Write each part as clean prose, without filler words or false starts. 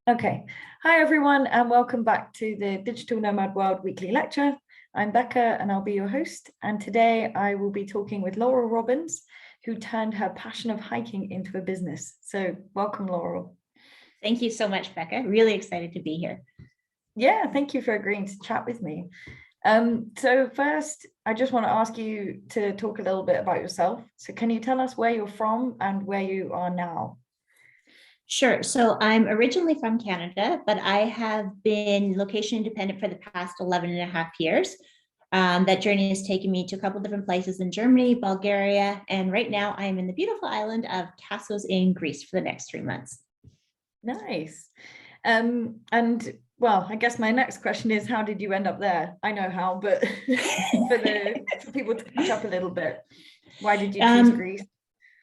Okay. Hi, everyone, and welcome back to the Digital Nomad World Weekly Lecture. I'm Becca, and I'll be your host. And today I will be talking with Laurel Robbins, who turned her passion of hiking into a business. So welcome, Laurel. Thank you so much, Becca. Really excited to be here. Yeah, thank you for agreeing to chat with me. So first, I just want to ask you to talk a little bit about yourself. So can you tell us where you're from and where you are now? Sure. So I'm originally from Canada, but I have been location independent for the past 11 and a half years. That journey has taken me to a couple different places in Germany, Bulgaria, and right now I am in the beautiful island of Kassos in Greece for the next 3 months. Nice. And well, I guess my next question is, how did you end up there? I know how, but for people to catch up a little bit, why did you choose Greece?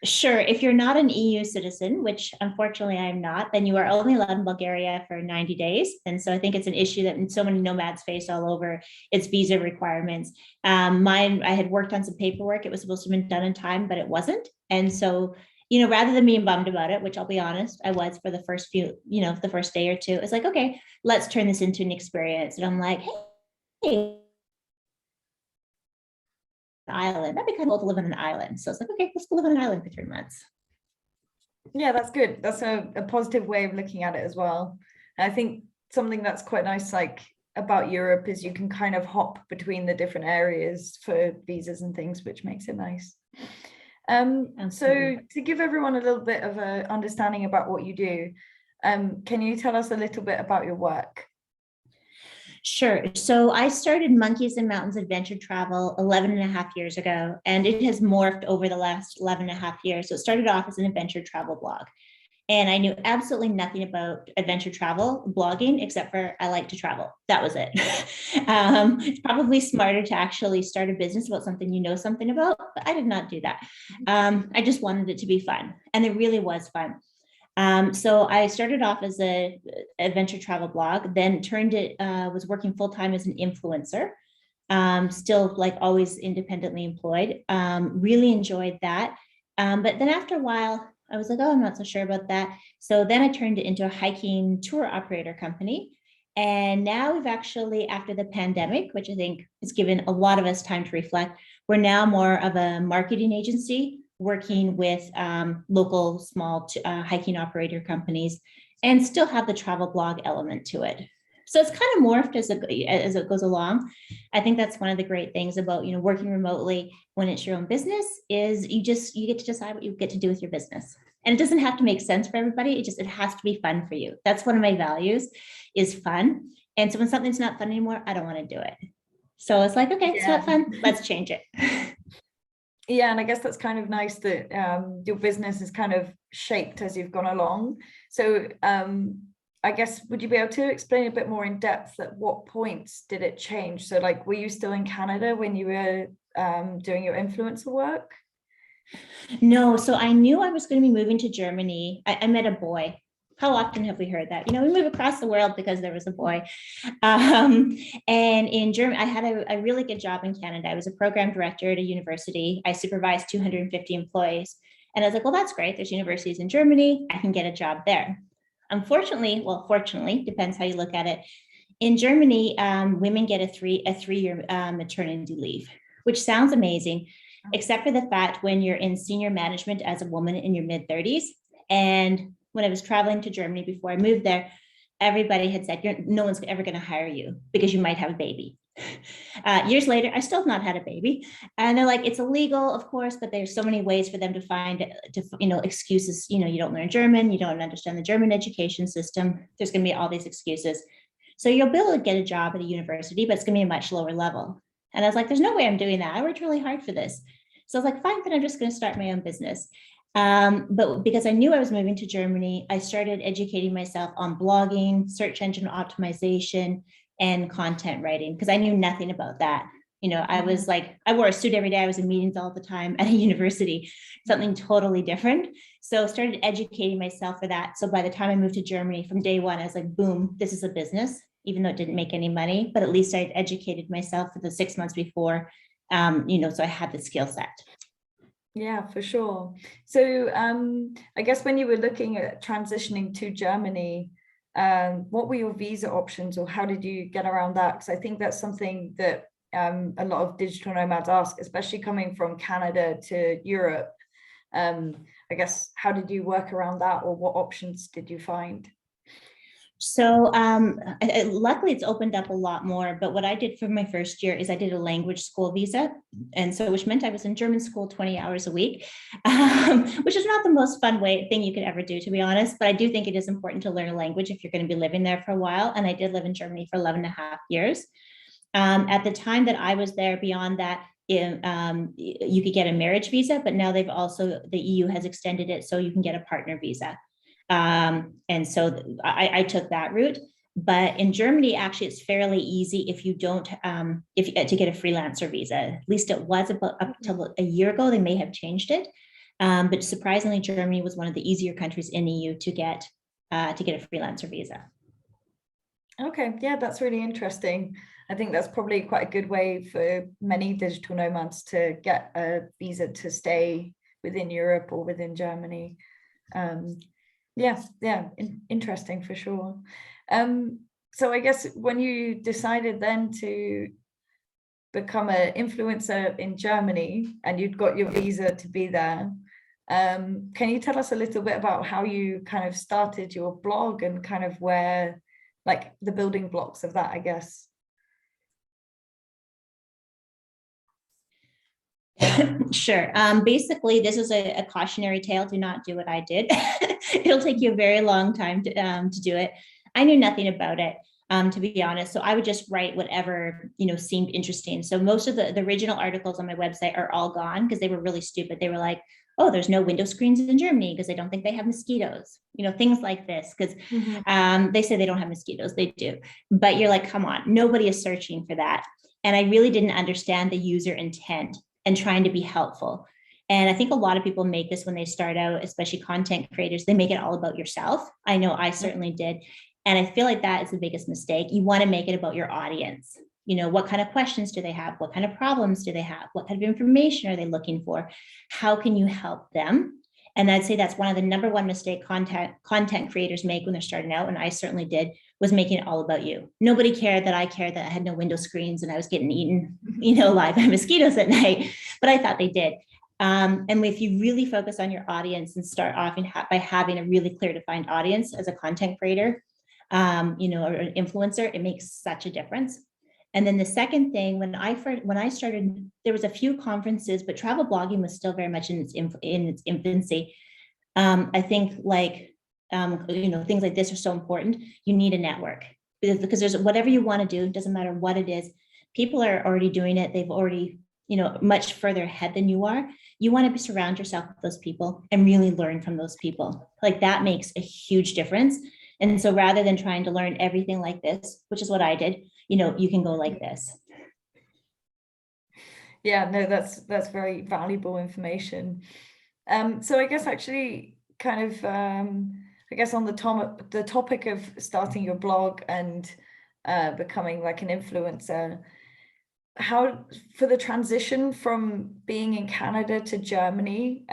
Sure. If you're not an EU citizen, which unfortunately I'm not, then you are only allowed in Bulgaria for 90 days. And so I think it's an issue that so many nomads face all over. It's visa requirements. I had worked on some paperwork. It was supposed to have been done in time, but it wasn't. And so, rather than being bummed about it, which I'll be honest, I was for the first the first day or two, it's like, okay, let's turn this into an experience. And I'm like, hey, island. That'd be kind of cool to live on an island. So it's like, okay, let's go live on an island for 3 months. Yeah, that's good. That's a positive way of looking at it as well. And I think something that's quite nice, like about Europe, is you can kind of hop between the different areas for visas and things, which makes it nice. So to give everyone a little bit of an understanding about what you do, can you tell us a little bit about your work? Sure. So I started Monkeys and Mountains Adventure Travel 11 and a half years ago, and it has morphed over the last 11 and a half years. So it started off as an adventure travel blog. And I knew absolutely nothing about adventure travel blogging, except for I like to travel. That was it. It's probably smarter to actually start a business about something you know something about, but I did not do that. I just wanted it to be fun. And it really was fun. So I started off as an adventure travel blog, then was working full-time as an influencer, still like always independently employed, really enjoyed that. But then after a while, I was like, oh, I'm not so sure about that. So then I turned it into a hiking tour operator company. And now we've actually, after the pandemic, which I think has given a lot of us time to reflect, we're now more of a marketing agency working with local small hiking operator companies and still have the travel blog element to it. So it's kind of morphed as it goes along. I think that's one of the great things about working remotely when it's your own business is you get to decide what you get to do with your business. And it doesn't have to make sense for everybody. It has to be fun for you. That's one of my values is fun. And so when something's not fun anymore, I don't want to do it. So it's like, okay, it's not fun. Let's change it. Yeah, and I guess that's kind of nice that your business is kind of shaped as you've gone along. So I guess, would you be able to explain a bit more in depth at what points did it change? So like, were you still in Canada when you were doing your influencer work? No, so I knew I was going to be moving to Germany. I met a boy. How often have we heard that? We move across the world because there was a boy. And in Germany, I had a really good job in Canada. I was a program director at a university. I supervised 250 employees. And I was like, well, that's great. There's universities in Germany. I can get a job there. Unfortunately, fortunately, depends how you look at it. In Germany, women get a three-year maternity leave, which sounds amazing, except for the fact when you're in senior management as a woman in your mid-30s. And when I was traveling to Germany before I moved there, everybody had said, no one's ever going to hire you because you might have a baby. Years later, I still have not had a baby. And they're like, it's illegal, of course, but there's so many ways for them to find, excuses. You don't learn German, you don't understand the German education system. There's going to be all these excuses. So you'll be able to get a job at a university, but it's going to be a much lower level. And I was like, there's no way I'm doing that. I worked really hard for this. So I was like, fine, then I'm just going to start my own business. But because I knew I was moving to Germany, I started educating myself on blogging, search engine optimization, and content writing, because I knew nothing about that. I was like, I wore a suit every day. I was in meetings all the time at a university, something totally different. So started educating myself for that. So by the time I moved to Germany, from day one, I was like, boom, this is a business, even though it didn't make any money, but at least I'd educated myself for the 6 months before, so I had the skill set. Yeah, for sure. So I guess when you were looking at transitioning to Germany, what were your visa options, or how did you get around that? Because I think that's something that a lot of digital nomads ask, especially coming from Canada to Europe. I guess, how did you work around that, or what options did you find? So luckily it's opened up a lot more, but what I did for my first year is I did a language school visa. And so, which meant I was in German school 20 hours a week, which is not the most fun thing you could ever do, to be honest. But I do think it is important to learn a language if you're going to be living there for a while. And I did live in Germany for 11 and a half years. At the time that I was there, beyond that, you could get a marriage visa, but now the EU has extended it so you can get a partner visa. And so I took that route. But in Germany, actually, it's fairly easy if you don't, to get a freelancer visa. At least it was about up till a year ago. They may have changed it. But surprisingly, Germany was one of the easier countries in the EU to get a freelancer visa. Okay, yeah, that's really interesting. I think that's probably quite a good way for many digital nomads to get a visa to stay within Europe or within Germany. Interesting for sure. So I guess when you decided then to become an influencer in Germany and you'd got your visa to be there, can you tell us a little bit about how you kind of started your blog and kind of where, like, the building blocks of that, I guess? Sure. Basically, this is a cautionary tale. Do not do what I did. It'll take you a very long time to do it. I knew nothing about it, to be honest. So I would just write whatever, seemed interesting. So most of the original articles on my website are all gone because they were really stupid. They were like, oh, there's no window screens in Germany because they don't think they have mosquitoes, things like this. Because they say they don't have mosquitoes. They do. But you're like, come on, nobody is searching for that. And I really didn't understand the user intent and trying to be helpful. And I think a lot of people make this when they start out, especially content creators, they make it all about yourself. I know I certainly did. And I feel like that is the biggest mistake. You want to make it about your audience. What kind of questions do they have? What kind of problems do they have? What kind of information are they looking for? How can you help them? And I'd say that's one of the number one mistake content creators make when they're starting out, and I certainly did, was making it all about you. Nobody cared that I cared that I had no window screens and I was getting eaten, alive by mosquitoes at night, but I thought they did. And if you really focus on your audience and start off by having a really clear defined audience as a content creator, or an influencer, it makes such a difference. And then the second thing, when I started, there was a few conferences, but travel blogging was still very much in its infancy. I think things like this are so important. You need a network because there's whatever you want to do, doesn't matter what it is. People are already doing it. They've already, much further ahead than you are. You want to surround yourself with those people and really learn from those people. Like, that makes a huge difference. And so rather than trying to learn everything like this, which is what I did, you can go like this. Yeah, no, that's very valuable information. So I guess actually kind of, I guess on the topic of starting your blog and becoming like an influencer, how, for the transition from being in Canada to Germany,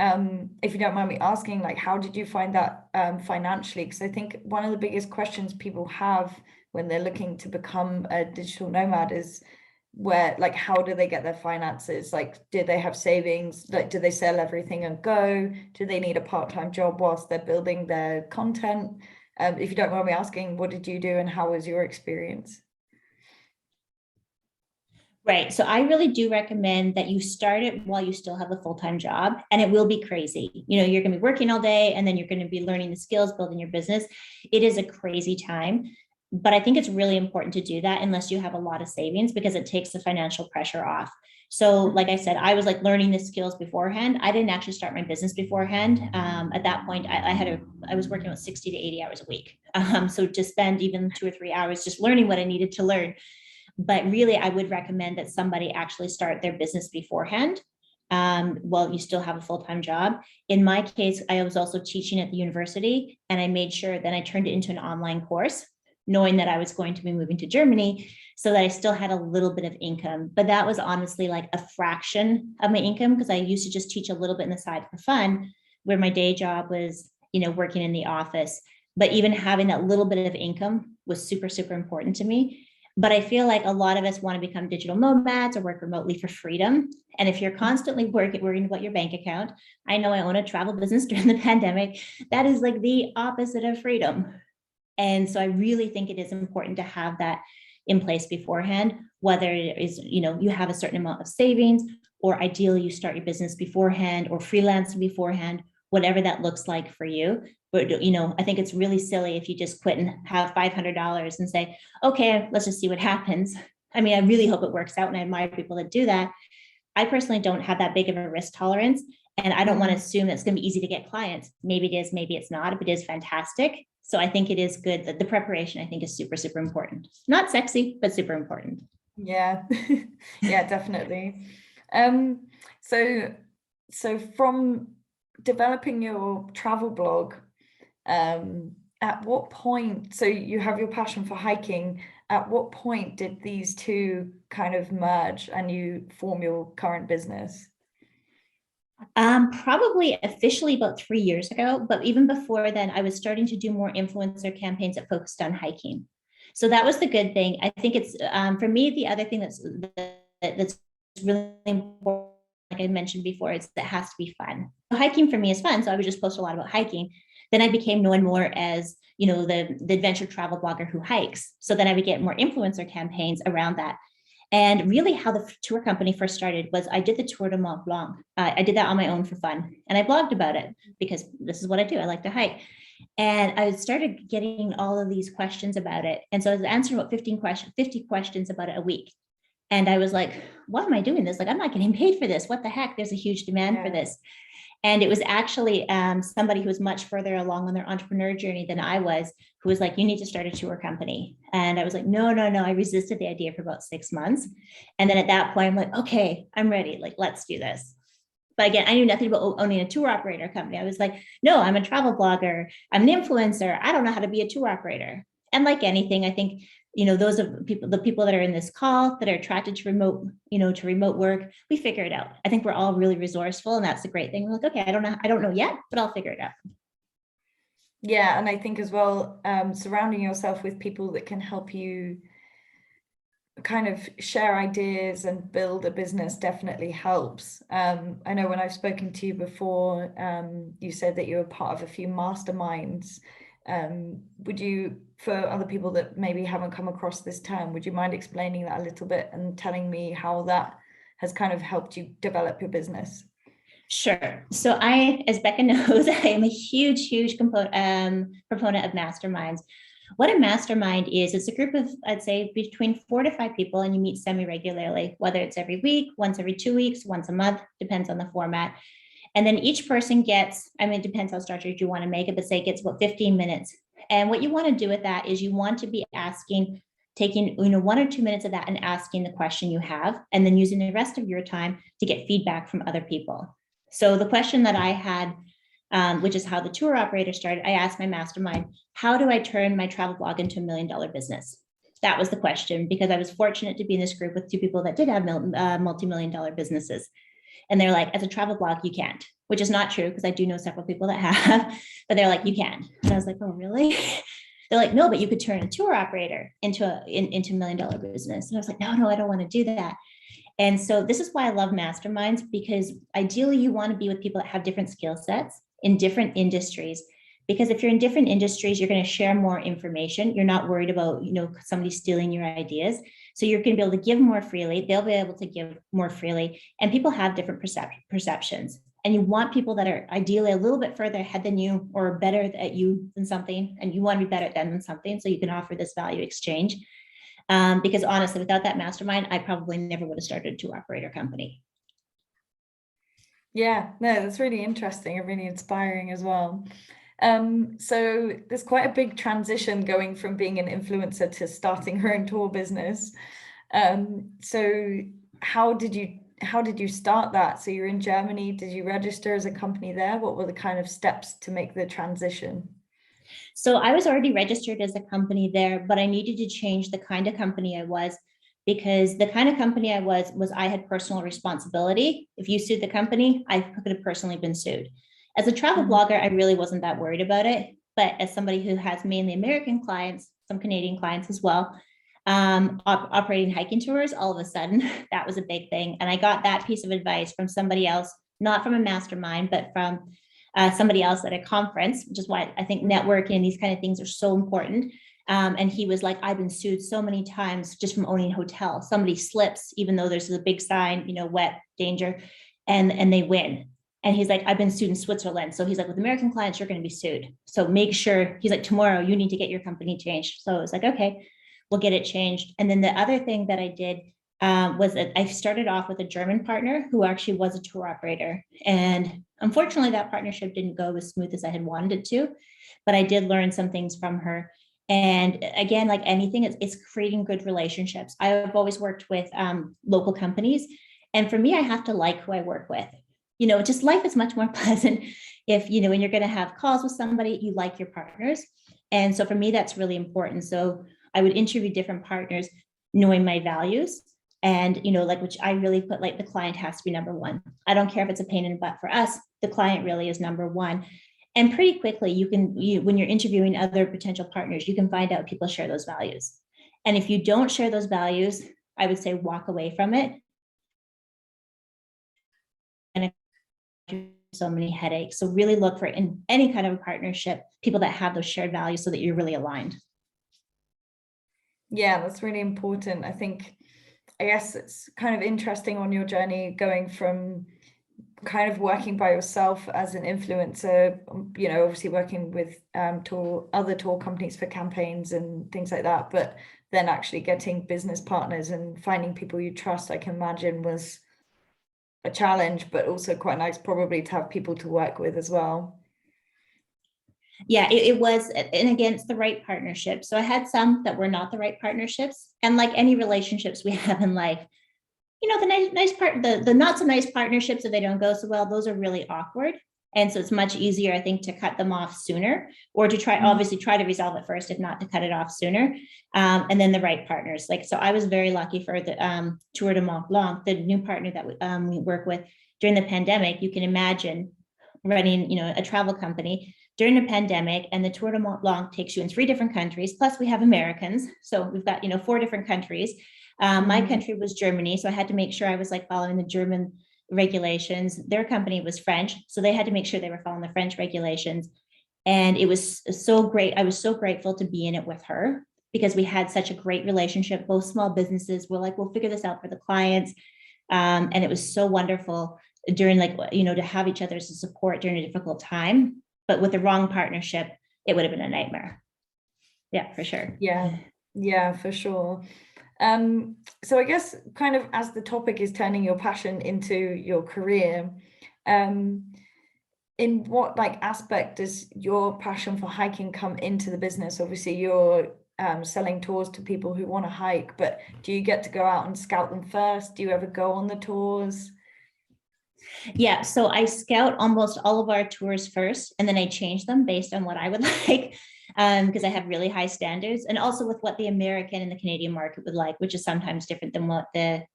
if you don't mind me asking, like, how did you find that financially? Because I think one of the biggest questions people have when they're looking to become a digital nomad is how do they get their finances? Like, do they have savings? Like, do they sell everything and go? Do they need a part-time job whilst they're building their content? If you don't mind me asking, what did you do and how was your experience? Right. So I really do recommend that you start it while you still have a full-time job, and it will be crazy. You're going to be working all day and then you're going to be learning the skills, building your business. It is a crazy time, but I think it's really important to do that unless you have a lot of savings, because it takes the financial pressure off. So like I said, I was like learning the skills beforehand. I didn't actually start my business beforehand. At that point, I was working with 60 to 80 hours a week. So to spend even 2 or 3 hours just learning what I needed to learn. But really, I would recommend that somebody actually start their business beforehand while you still have a full-time job. In my case, I was also teaching at the university, and I made sure that I turned it into an online course, knowing that I was going to be moving to Germany, so that I still had a little bit of income. But that was honestly like a fraction of my income, because I used to just teach a little bit on the side for fun, where my day job was, working in the office. but even having that little bit of income was super, super important to me. But I feel like a lot of us want to become digital nomads or work remotely for freedom. And if you're constantly worrying about your bank account, I know I own a travel business during the pandemic, that is like the opposite of freedom. And so I really think it is important to have that in place beforehand, whether it is, you have a certain amount of savings, or ideally you start your business beforehand or freelancing beforehand, whatever that looks like for you. But, I think it's really silly if you just quit and have $500 and say, okay, let's just see what happens. I mean, I really hope it works out, and I admire people that do that. I personally don't have that big of a risk tolerance, and I don't want to assume that it's going to be easy to get clients. Maybe it is, maybe it's not. If it is, fantastic. So I think it is good that the preparation, I think, is super, super important. Not sexy, but super important. Yeah, yeah, definitely. So from developing your travel blog, at what point, so you have your passion for hiking, at what point did these two kind of merge and you form your current business? Probably officially about 3 years ago, but even before then, I was starting to do more influencer campaigns that focused on hiking. So that was the good thing. I think it's for me, the other thing that's really important, like I mentioned before, is that it has to be fun. Hiking for me is fun, so I would just post a lot about hiking. Then I became known more as, the adventure travel blogger who hikes. So then I would get more influencer campaigns around that. And really how the tour company first started was I did the Tour de Mont Blanc. I did that on my own for fun. And I blogged about it because this is what I do. I like to hike. And I started getting all of these questions about it. And so I was answering about 50 questions about it a week. And I was like, why am I doing this? Like, I'm not getting paid for this. What the heck? There's a huge demand for this. And it was actually somebody who was much further along on their entrepreneur journey than I was, who was like, you need to start a tour company. And I was like, no. I resisted the idea for about 6 months. And then at that point, I'm like, okay, I'm ready. Like, let's do this. But again, I knew nothing about owning a tour operator company. I was like, no, I'm a travel blogger. I'm an influencer. I don't know how to be a tour operator. And like anything, I think, those are the people that are in this call that are attracted to remote work, we figure it out. I think we're all really resourceful, and that's the great thing. We're like, okay, I don't know yet, but I'll figure it out. Yeah, and I think as well, surrounding yourself with people that can help you kind of share ideas and build a business definitely helps. I know when I've spoken to you before, you said that you were part of a few masterminds. Would you, for other people that maybe haven't come across this term, would you mind explaining that a little bit and telling me how that has kind of helped you develop your business? Sure. So as Becca knows, I am a huge proponent of masterminds. What a mastermind is, it's a group of, I'd say, between 4 to 5 people, and you meet semi-regularly, whether it's every week, once every 2 weeks, once a month, depends on the format. And then each person gets, it depends how structured you want to make it, but say it gets about 15 minutes. And what you want to do with that is you want to be taking 1 or 2 minutes of that and asking the question you have, and then using the rest of your time to get feedback from other people. So the question that I had, which is how the tour operator started, I asked my mastermind, how do I turn my travel blog into $1 million business? That was the question, because I was fortunate to be in this group with 2 people that did have multi-million-dollar businesses. And they're like, as a travel blog, you can't, which is not true, because I do know several people that have, but they're like, you can. And I was like, oh, really? They're like, no, but you could turn a tour operator into $1 million business. And I was like, no, I don't want to do that. And so this is why I love masterminds, because ideally you want to be with people that have different skill sets in different industries. Because if you're in different industries, you're going to share more information. You're not worried about, somebody stealing your ideas. So you're going to be able to give more freely. They'll be able to give more freely. And people have different perceptions. And you want people that are ideally a little bit further ahead than you, or better at you than something. And you want to be better at them than something. So you can offer this value exchange. Because honestly, without that mastermind, I probably never would have started a tour operator company. Yeah, no, that's really interesting and really inspiring as well. So there's quite a big transition going from being an influencer to starting her own tour business. So how did you start that? So you're in Germany, did you register as a company there? What were the kind of steps to make the transition? So I was already registered as a company there, but I needed to change the kind of company I was, because the kind of company I was I had personal responsibility. If you sued the company, I could have personally been sued. As a travel blogger, I really wasn't that worried about it. but as somebody who has mainly American clients, some Canadian clients as well, operating hiking tours, all of a sudden, that was a big thing. And I got that piece of advice from somebody else, not from a mastermind, but from somebody else at a conference, which is why I think networking and these kind of things are so important. And he was like, I've been sued so many times just from owning hotels. Somebody slips, even though there's a big sign, wet, danger, and they win. And he's like, I've been sued in Switzerland. So he's like, with American clients, you're going to be sued. So make sure, he's like, tomorrow you need to get your company changed. So I was like, okay, we'll get it changed. And then the other thing that I did was that I started off with a German partner who actually was a tour operator. And unfortunately, that partnership didn't go as smooth as I had wanted it to, but I did learn some things from her. And again, like anything, it's creating good relationships. I've always worked with local companies. And for me, I have to like who I work with. Just life is much more pleasant if, when you're going to have calls with somebody, you like your partners. And so for me, that's really important. So I would interview different partners, knowing my values. And, which I really put, like, the client has to be number one. I don't care if it's a pain in the butt for us, the client really is number one. And pretty quickly, when you're interviewing other potential partners, you can find out if people share those values. And if you don't share those values, I would say walk away from it. And so many headaches. So really look for, in any kind of a partnership, people that have those shared values so that you're really aligned. Yeah, that's really important. I guess it's kind of interesting on your journey going from kind of working by yourself as an influencer, obviously working with other tour companies for campaigns and things like that, but then actually getting business partners and finding people you trust, I can imagine was a challenge, but also quite nice probably to have people to work with as well. Yeah, it was, and again, it's the right partnership. So I had some that were not the right partnerships. And like any relationships we have in life, the nice part, the not so nice partnerships, if they don't go so well, those are really awkward. And so it's much easier, I think, to cut them off sooner, or to obviously try to resolve it first, if not to cut it off sooner. And then the right partners. So I was very lucky for the Tour de Mont Blanc, the new partner that we work with during the pandemic. You can imagine running, a travel company during the pandemic, and the Tour de Mont Blanc takes you in 3 different countries. Plus we have Americans. So we've got, 4 different countries. My country was Germany. So I had to make sure I was following the German regulations. Their company was French. So they had to make sure they were following the French regulations. And it was so great. I was so grateful to be in it with her because we had such a great relationship. Both small businesses were like, we'll figure this out for the clients. And it was so wonderful during to have each other as a support during a difficult time. But with the wrong partnership, it would have been a nightmare. Yeah, for sure. Yeah, for sure. So I guess kind of as the topic is turning your passion into your career, in what aspect does your passion for hiking come into the business? Obviously you're selling tours to people who want to hike, but do you get to go out and scout them first? Do you ever go on the tours? Yeah, so I scout almost all of our tours first, and then I change them based on what I would like, because I have really high standards, and also with what the American and the Canadian market would like, which is sometimes different than what the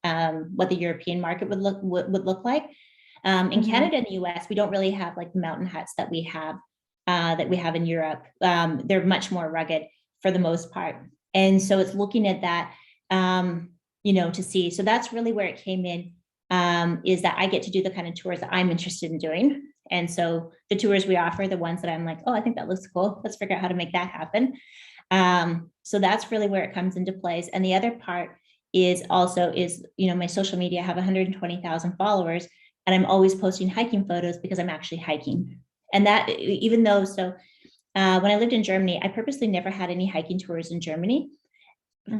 European market would look like. In Canada and the US, we don't really have the mountain huts that we have in Europe. They're much more rugged for the most part, and so it's looking at that, to see. So that's really where it came in. Is that I get to do the kind of tours that I'm interested in doing. And so the tours we offer, the ones that I'm like, oh, I think that looks cool. Let's figure out how to make that happen. So that's really where it comes into place. And the other part is my social media. I have 120,000 followers, and I'm always posting hiking photos because I'm actually hiking. And that, even though, when I lived in Germany, I purposely never had any hiking tours in Germany.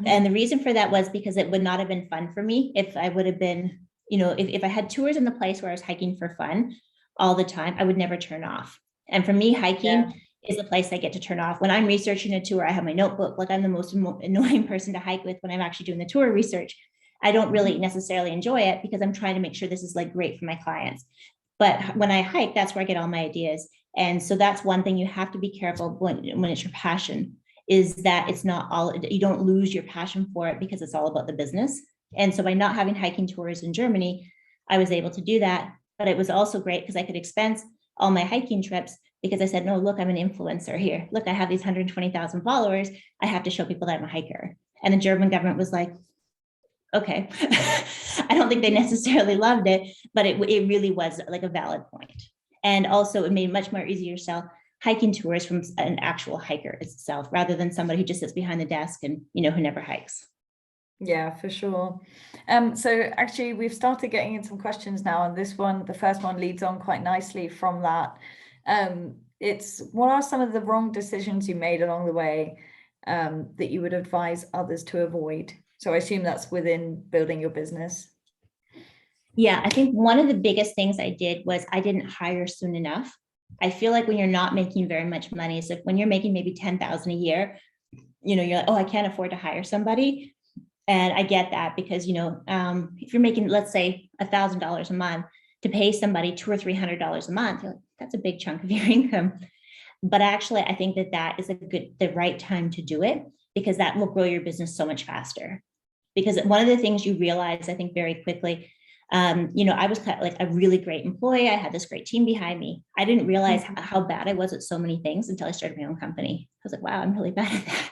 And the reason for that was because it would not have been fun for me if I would have been, if I had tours in the place where I was hiking for fun all the time, I would never turn off. And for me, hiking is the place I get to turn off. When I'm researching a tour, I have my notebook. I'm the most annoying person to hike with when I'm actually doing the tour research. I don't really necessarily enjoy it because I'm trying to make sure this is great for my clients. But when I hike, that's where I get all my ideas. And so that's one thing you have to be careful when it's your passion, is that it's not all, you don't lose your passion for it because it's all about the business. And so by not having hiking tours in Germany, I was able to do that. But it was also great because I could expense all my hiking trips because I said, no, look, I'm an influencer here. Look, I have these 120,000 followers. I have to show people that I'm a hiker. And the German government was like, okay. I don't think they necessarily loved it, but it really was like a valid point. And also it made it much more easier to sell hiking tours from an actual hiker itself, rather than somebody who just sits behind the desk and, you know, who never hikes. Yeah, for sure. So actually we've started getting in some questions now, and the first one leads on quite nicely from that. It's, what are some of the wrong decisions you made along the way that you would advise others to avoid? So I assume that's within building your business. Yeah, I think one of the biggest things I did was I didn't hire soon enough. I feel like when you're not making very much money, so when you're making maybe 10,000 a year, you know, you're like, oh, I can't afford to hire somebody. And I get that, because, you know, if you're making, let's say, $1,000 a month, to pay somebody $200 or $300 a month, you're like, that's a big chunk of your income. But actually, I think that is the right time to do it, because that will grow your business so much faster. Because one of the things you realize, I think, very quickly, you know, I was kind of like a really great employee. I had this great team behind me. I didn't realize how bad I was at so many things until I started my own company. I was like, wow, I'm really bad at that,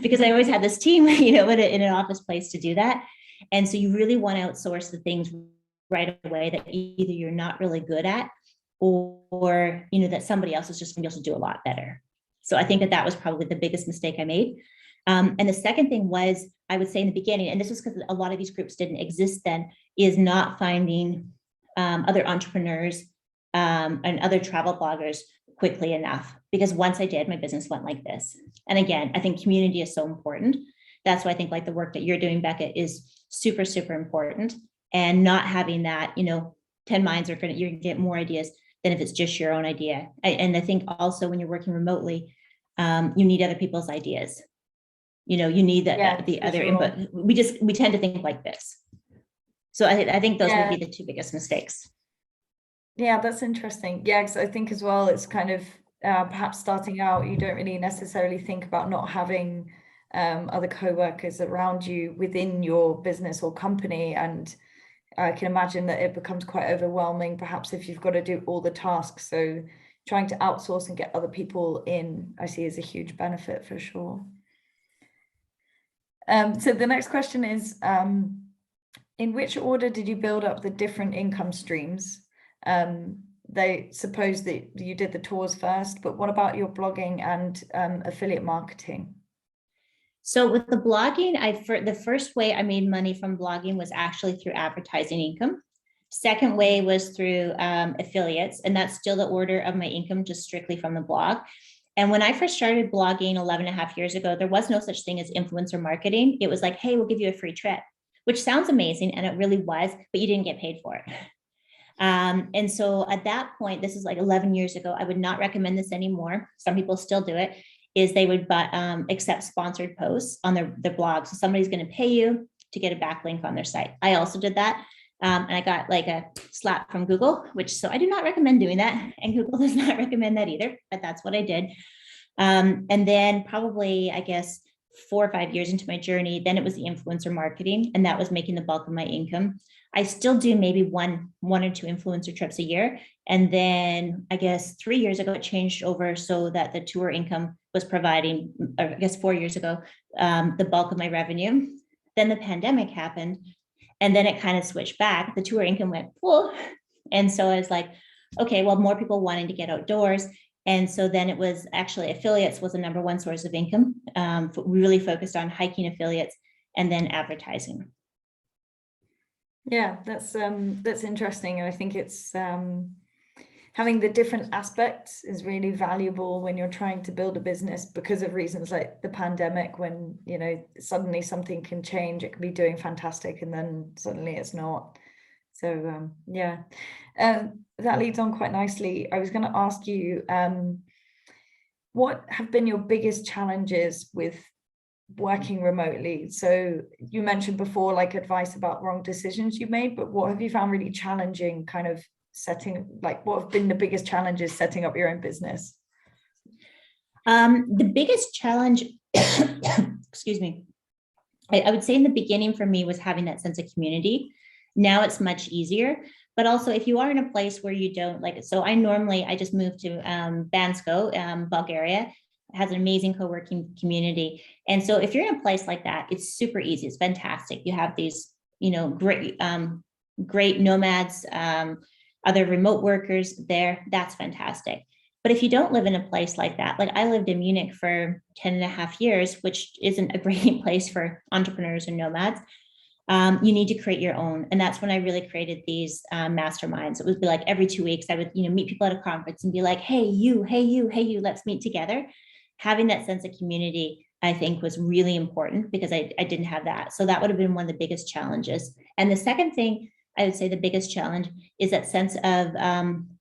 because I always had this team, you know, in an office place to do that. And so you really want to outsource the things right away that either you're not really good at, or, you know, that somebody else is just going to be able to do a lot better. So I think that was probably the biggest mistake I made. And the second thing was, I would say in the beginning, and this was because a lot of these groups didn't exist then, is not finding other entrepreneurs and other travel bloggers quickly enough. Because once I did, my business went like this. And again, I think community is so important. That's why I think like the work that you're doing, Becca, is super, super important. And not having that, you know, 10 minds you're going to get more ideas than if it's just your own idea. And I think also when you're working remotely, you need other people's ideas. You know, you need that the other input. We tend to think like this. So I think those would be the two biggest mistakes. Yeah, that's interesting. Yeah, because I think as well, it's kind of perhaps starting out, you don't really necessarily think about not having other co-workers around you within your business or company. And I can imagine that it becomes quite overwhelming, perhaps if you've got to do all the tasks. So trying to outsource and get other people in, I see as a huge benefit for sure. So the next question is, in which order did you build up the different income streams? They suppose that you did the tours first, but what about your blogging and affiliate marketing? So with the blogging, the first way I made money from blogging was actually through advertising income. Second way was through affiliates, and that's still the order of my income, just strictly from the blog. And when I first started blogging 11 and a half years ago, there was no such thing as influencer marketing. It was like, hey, we'll give you a free trip, which sounds amazing. And it really was, but you didn't get paid for it. And so at that point, this is like 11 years ago, I would not recommend this anymore. Some people still do it, is they would accept sponsored posts on their blog. So somebody's going to pay you to get a backlink on their site. I also did that. And I got like a slap from Google, so I do not recommend doing that. And Google does not recommend that either, but that's what I did. And then probably, I guess, 4 or 5 years into my journey, then it was the influencer marketing, and that was making the bulk of my income. I still do maybe one or two influencer trips a year. And then I guess 3 years ago, it changed over so that the tour income was providing, or I guess 4 years ago, the bulk of my revenue. Then the pandemic happened. And then it kind of switched back. The tour income went full. And so I was like, okay, well, more people wanting to get outdoors. And so then it was actually affiliates was the number one source of income. We really focused on hiking affiliates and then advertising. Yeah, that's interesting. And I think it's having the different aspects is really valuable when you're trying to build a business, because of reasons like the pandemic, when, you know, suddenly something can change. It can be doing fantastic and then suddenly it's not. So yeah, that leads on quite nicely. I was going to ask you, what have been your biggest challenges with working remotely? So you mentioned before, like, advice about wrong decisions you made, but what have you found really challenging, kind of what have been the biggest challenges setting up your own business? The biggest challenge, excuse me, I would say in the beginning for me was having that sense of community. Now it's much easier, But also if you are in a place where you don't like it. So I just moved to Bansko, Bulgaria. It has an amazing co-working community. And so if you're in a place like that, it's super easy. It's fantastic. You have these, great nomads, other remote workers there. That's fantastic. But if you don't live in a place like that, like I lived in Munich for 10 and a half years, which isn't a great place for entrepreneurs and nomads, you need to create your own. And that's when I really created these masterminds. It would be like every 2 weeks, I would, meet people at a conference and be like, hey, you, hey, you, hey, you, let's meet together. Having that sense of community, I think, was really important because I didn't have that. So that would have been one of the biggest challenges. And the second thing, I would say the biggest challenge is that sense of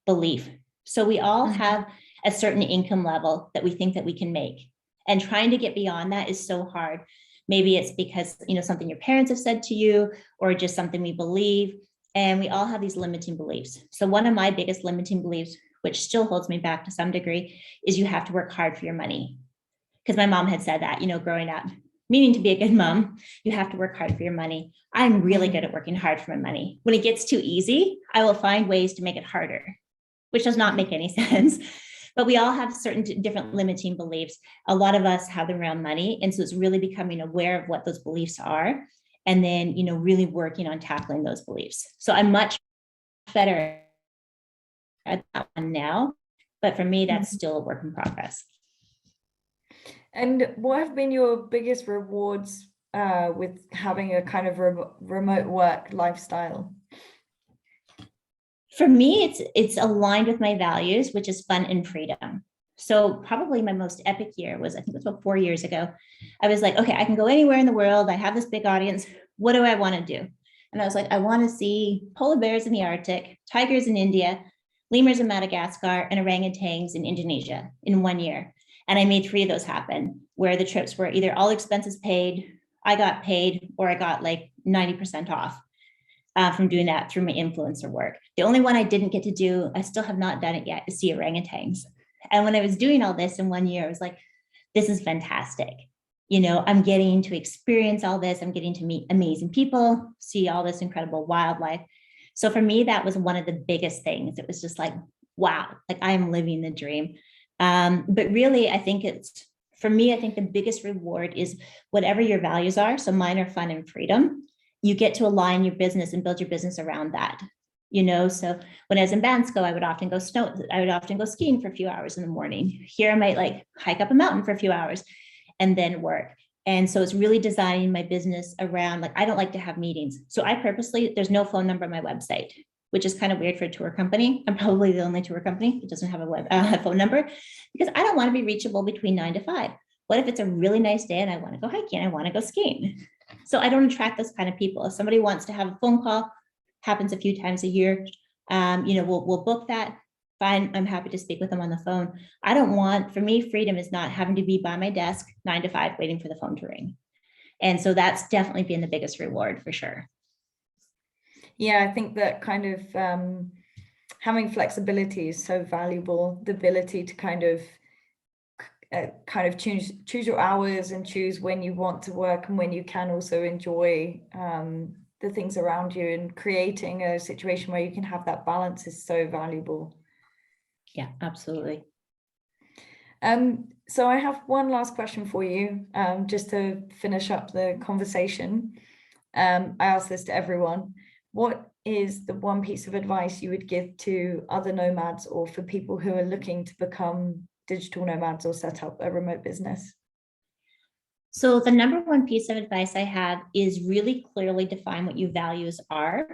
belief. So we all have a certain income level that we think that we can make. And trying to get beyond that is so hard. Maybe it's because, something your parents have said to you, or just something we believe. And we all have these limiting beliefs. So one of my biggest limiting beliefs, which still holds me back to some degree, is you have to work hard for your money. Because my mom had said that, growing up, meaning to be a good mom, you have to work hard for your money. I'm really good at working hard for my money. When it gets too easy, I will find ways to make it harder, which does not make any sense. But we all have certain different limiting beliefs. A lot of us have them around money. And so it's really becoming aware of what those beliefs are, and then, really working on tackling those beliefs. So I'm much better at that one now. But for me, that's still a work in progress. And what have been your biggest rewards with having a kind of remote work lifestyle? For me, it's aligned with my values, which is fun and freedom. So probably my most epic year was, I think it was about 4 years ago. I was like, okay, I can go anywhere in the world. I have this big audience. What do I want to do? And I was like, I want to see polar bears in the Arctic, tigers in India, lemurs in Madagascar, and orangutans in Indonesia in 1 year. And I made 3 of those happen, where the trips were either all expenses paid, I got paid, or I got like 90% off from doing that through my influencer work. The only one I didn't get to do, I still have not done it yet, is see orangutans. And when I was doing all this in 1 year, I was like, this is fantastic. I'm getting to experience all this. I'm getting to meet amazing people, see all this incredible wildlife. So for me, that was one of the biggest things. It was just like, wow, like I'm living the dream. But really, I think for me, I think the biggest reward is whatever your values are. So mine are fun and freedom. You get to align your business and build your business around that. So when I was in Bansko, I would often go skiing for a few hours in the morning. Here I might like hike up a mountain for a few hours and then work. And so it's really designing my business around, like, I don't like to have meetings. So there's no phone number on my website, which is kind of weird for a tour company. I'm probably the only tour company that doesn't have a phone number, because I don't want to be reachable between 9 to 5. What if it's a really nice day and I want to go hiking, I want to go skiing? So I don't attract those kind of people. If somebody wants to have a phone call, happens a few times a year, we'll book that. Fine, I'm happy to speak with them on the phone. For me, freedom is not having to be by my desk 9 to 5 waiting for the phone to ring. And so that's definitely been the biggest reward for sure. Yeah, I think that kind of having flexibility is so valuable. The ability to kind of choose your hours and choose when you want to work and when you can also enjoy the things around you, and creating a situation where you can have that balance is so valuable. Yeah, absolutely. So I have one last question for you, just to finish up the conversation. I ask this to everyone. What is the one piece of advice you would give to other nomads, or for people who are looking to become digital nomads or set up a remote business? So the number one piece of advice I have is really clearly define what your values are,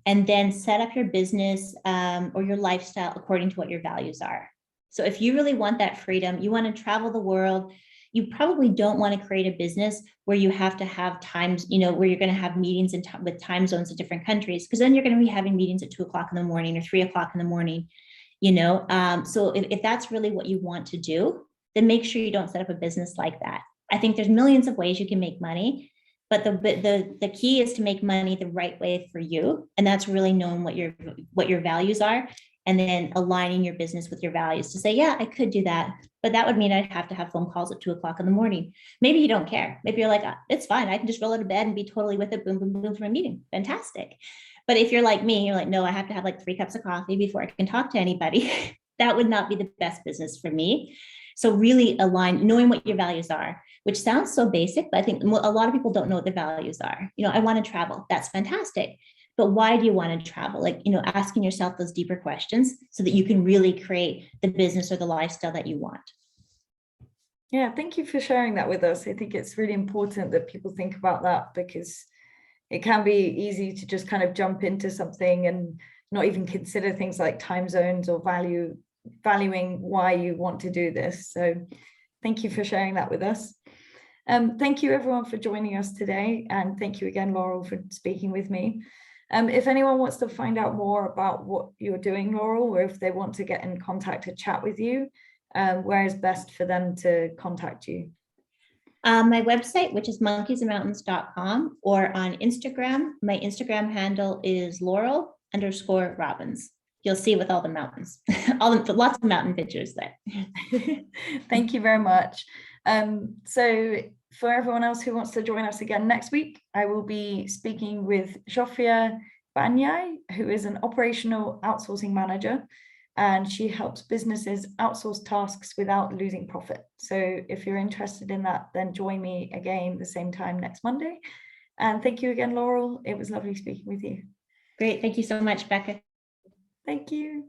and then set up your business or your lifestyle according to what your values are. So if you really want that freedom, you want to travel the world, you probably don't want to create a business where you have to have times, where you're going to have meetings with time zones of different countries, because then you're going to be having meetings at 2 o'clock in the morning or 3 o'clock in the morning. So if that's really what you want to do, then make sure you don't set up a business like that. I think there's millions of ways you can make money, but the key is to make money the right way for you. And that's really knowing what your values are, and then aligning your business with your values to say, yeah, I could do that, but that would mean I'd have to have phone calls at 2 o'clock in the morning. Maybe you don't care. Maybe you're like, it's fine. I can just roll out of bed and be totally with it. Boom, boom, boom for a meeting. Fantastic. But if you're like me, you're like, no, I have to have like 3 cups of coffee before I can talk to anybody. That would not be the best business for me. So really align, knowing what your values are, which sounds so basic, but I think a lot of people don't know what their values are. I want to travel. That's fantastic. But why do you want to travel? Like, asking yourself those deeper questions so that you can really create the business or the lifestyle that you want. Yeah, thank you for sharing that with us. I think it's really important that people think about that, because it can be easy to just kind of jump into something and not even consider things like time zones or valuing why you want to do this. So thank you for sharing that with us. Thank you everyone for joining us today. And thank you again, Laurel, for speaking with me. If anyone wants to find out more about what you're doing, Laurel, or if they want to get in contact to chat with you, where is best for them to contact you? My website, which is monkeysandmountains.com, or on Instagram. My Instagram handle is Laurel_Robbins. You'll see with all the mountains, lots of mountain pictures there. Thank you very much. So for everyone else who wants to join us again next week, I will be speaking with Zsofia Banyai, who is an operational outsourcing manager, and she helps businesses outsource tasks without losing profit. So if you're interested in that, then join me again the same time next Monday. And thank you again, Laurel. It was lovely speaking with you. Great. Thank you so much, Becca. Thank you.